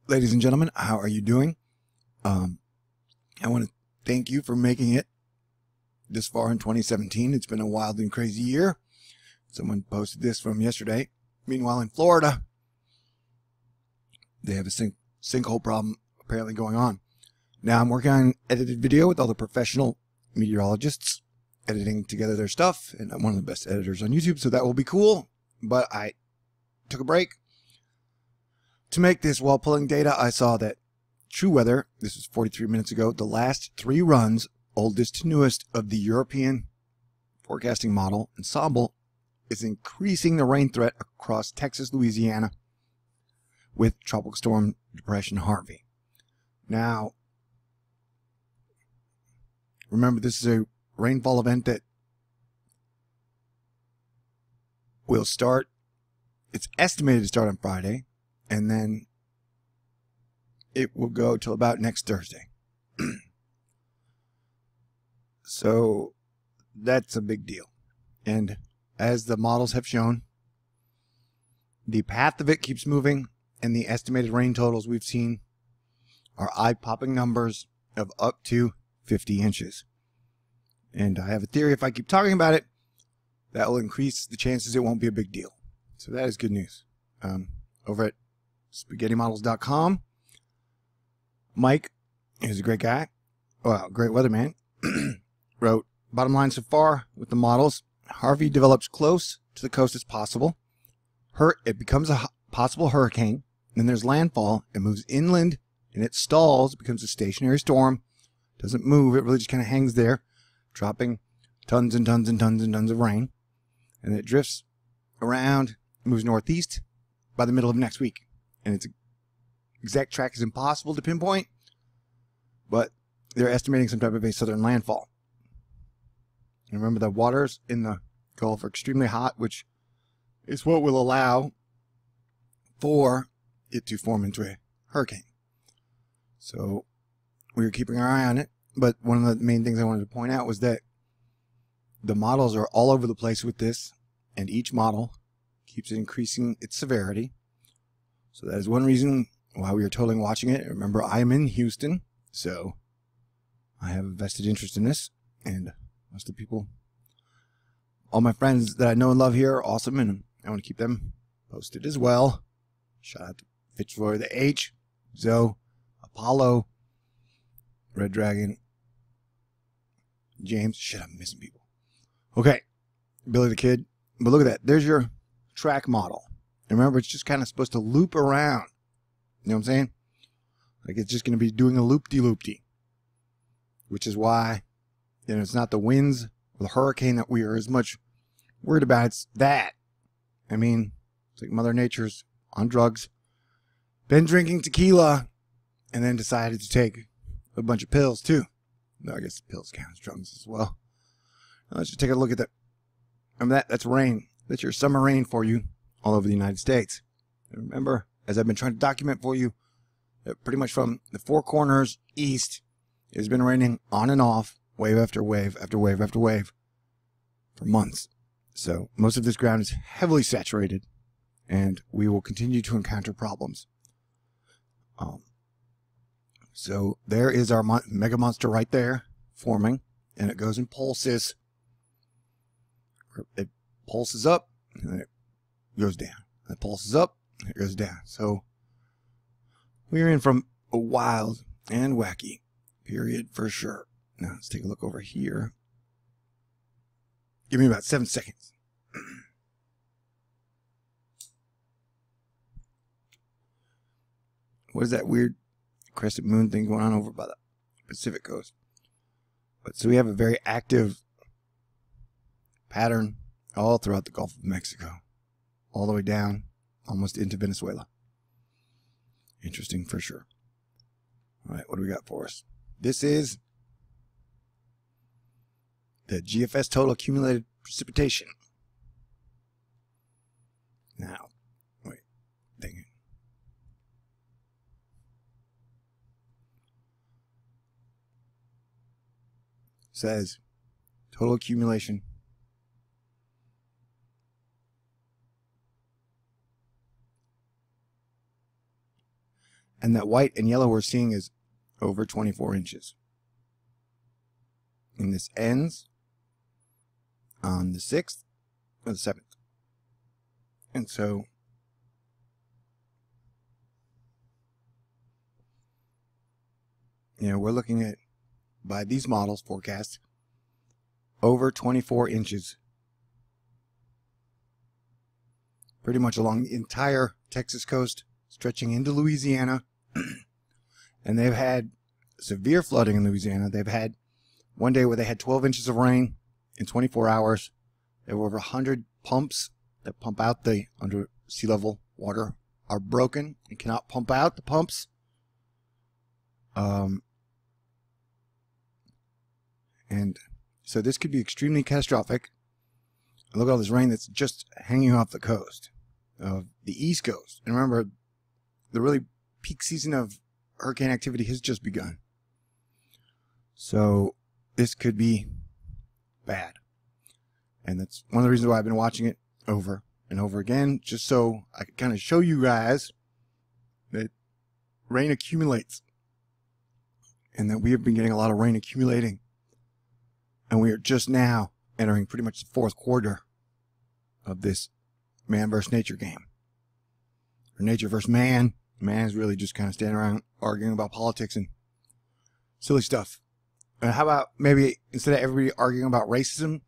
Ladies and gentlemen, how are you doing? I want to thank you for making it this far in 2017. It's been a wild and crazy year. Someone posted this from yesterday. Meanwhile, in Florida, they have a sinkhole problem apparently going on. Now, I'm working on an edited video with all the professional meteorologists editing together their stuff, and I'm one of the best editors on YouTube, so that will be cool. But I took a break to make this. While pulling data, I saw that True Weather, this was 43 minutes ago, the last 3 runs, oldest to newest, of the European forecasting model ensemble, is increasing the rain threat across Texas, Louisiana, with Tropical Storm Depression Harvey. Now, remember, this is a rainfall event that will start, it's estimated to start on Friday, and then it will go till about next Thursday. So that's a big deal. And as the models have shown, the path of it keeps moving, and the estimated rain totals we've seen are eye-popping numbers of up to 50 inches. And I have a theory, if I keep talking about it, that will increase the chances it won't be a big deal. So that is good news. Over at SpaghettiModels.com, Mike, who's a great guy, well, great weatherman, wrote, bottom line so far with the models, Harvey develops close to the coast as possible. It becomes a possible hurricane. Then there's landfall. It moves inland, and it stalls. It becomes a stationary storm. Doesn't move. It really just kind of hangs there, dropping tons and tons and tons and tons of rain. And it drifts around, moves northeast by the middle of next week. And its exact track is impossible to pinpoint, but they're estimating some type of a southern landfall. And remember, the waters in the Gulf are extremely hot, which is what will allow for it to form into a hurricane. So we are keeping our eye on it. But one of the main things I wanted to point out was that the models are all over the place with this, and each model keeps increasing its severity. So that is one reason why we are totally watching it. Remember, I am in Houston, so I have a vested interest in this, and most of the people, all my friends that I know and love here are awesome, and I want to keep them posted as well. Shout out to Fitzroy the H, Zoe, Apollo, Red Dragon, James. Shit, I'm missing people. Okay, Billy the Kid. But look at that. There's your track model. And remember, it's just kind of supposed to loop around. You know what I'm saying? Like, it's just going to be doing a loop-de-loop-de. Which is why, you know, it's not the winds or the hurricane that we are as much worried about. It's that. I mean, it's like Mother Nature's on drugs, been drinking tequila, and then decided to take a bunch of pills, too. No, I guess pills count as drugs as well. Now, let's just take a look at that. Remember, that's rain. That's your summer rain for you all over the United States. And remember, as I've been trying to document for you, that pretty much from the Four Corners east, it has been raining on and off, wave after wave after wave after wave, for months. So most of this ground is heavily saturated, and we will continue to encounter problems. So there is our mega monster right there, forming, and it goes in pulses. It pulses up, and then it goes down. It pulses up, and it goes down. So we're in from a wild and wacky period for sure. Now let's take a look over here. Give me about 7 seconds. What is that weird crescent moon thing going on over by the Pacific coast? But so we have a very active pattern all throughout the Gulf of Mexico, all the way down almost into Venezuela. Interesting for sure. All right, what do we got for us? This is the GFS total accumulated precipitation. Now, wait, dang it. Says total accumulation And that white and yellow we're seeing is over 24 inches. And this ends on the 6th or the 7th. And so we're looking at, by these models forecast, over 24 inches pretty much along the entire Texas coast, stretching into Louisiana. And they've had severe flooding in Louisiana. They've had one day where they had 12 inches of rain in 24 hours. There were over 100 pumps that pump out the under sea level water are broken and cannot pump out the pumps. And so this could be extremely catastrophic. Look at all this rain that's just hanging off the coast of the East Coast. And remember, the really peak season of hurricane activity has just begun. So this could be bad. And that's one of the reasons why I've been watching it over and over again, just so I can kind of show you guys that rain accumulates and that we have been getting a lot of rain accumulating. And we are just now entering pretty much the fourth quarter of this man versus nature game. Or nature versus man. Man is really just kind of standing around arguing about politics and silly stuff. And how about maybe instead of everybody arguing about racism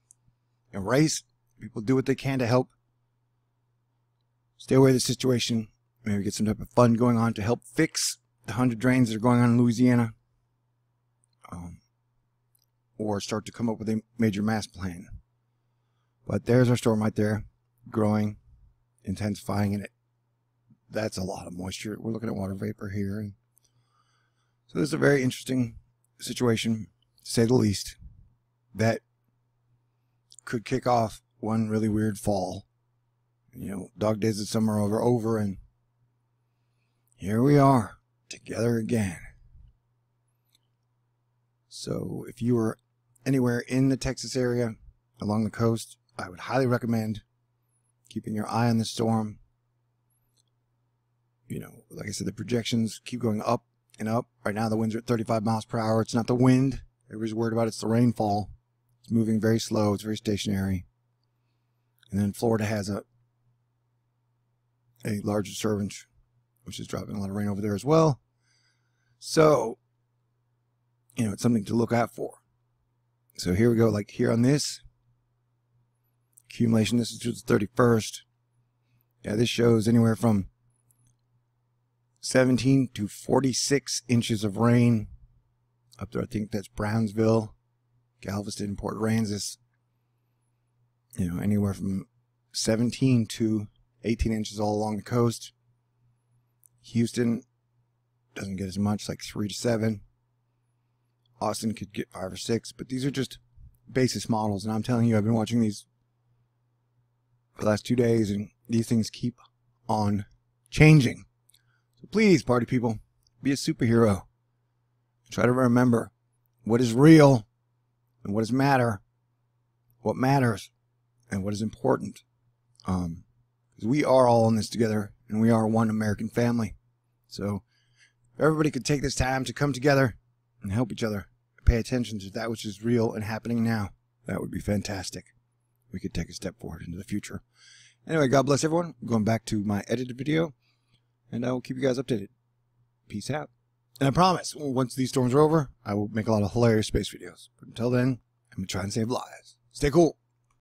and race, people do what they can to help stay away from the situation. Maybe get some type of fund going on to help fix the 100 drains that are going on in Louisiana. Or start to come up with a major mass plan. But there's our storm right there, growing, intensifying, and that's a lot of moisture. We're looking at water vapor here. And so this is a very interesting situation, to say the least, that could kick off one really weird fall. Dog days of summer are over, and here we are, together again. So if you were anywhere in the Texas area along the coast, I would highly recommend keeping your eye on the storm. Like I said, the projections keep going up and up. Right now the winds are at 35 miles per hour. It's not the wind everybody's worried about, it's the rainfall. It's moving very slow, it's very stationary. And then Florida has a large disturbance, which is dropping a lot of rain over there as well. So it's something to look out for. So here we go, like here on this accumulation, this is to the 31st. Yeah, this shows anywhere from 17 to 46 inches of rain up there. I think that's Brownsville, Galveston, Port Aransas. Anywhere from 17 to 18 inches all along the coast. Houston doesn't get as much, like 3 to 7. Austin could get 5 or 6, but these are just basis models, and I'm telling you, I've been watching these for the last 2 days, and these things keep on changing. So please, party people, be a superhero. Try to remember what is real and what matters, and what is important. Because we are all in this together, and we are one American family. So if everybody could take this time to come together and help each other, pay attention to that which is real and happening now, that would be fantastic. We could take a step forward into the future. Anyway, God bless everyone. I'm going back to my edited video, and I will keep you guys updated. Peace out. And I promise, once these storms are over, I will make a lot of hilarious space videos. But until then, I'm going to try and save lives. Stay cool.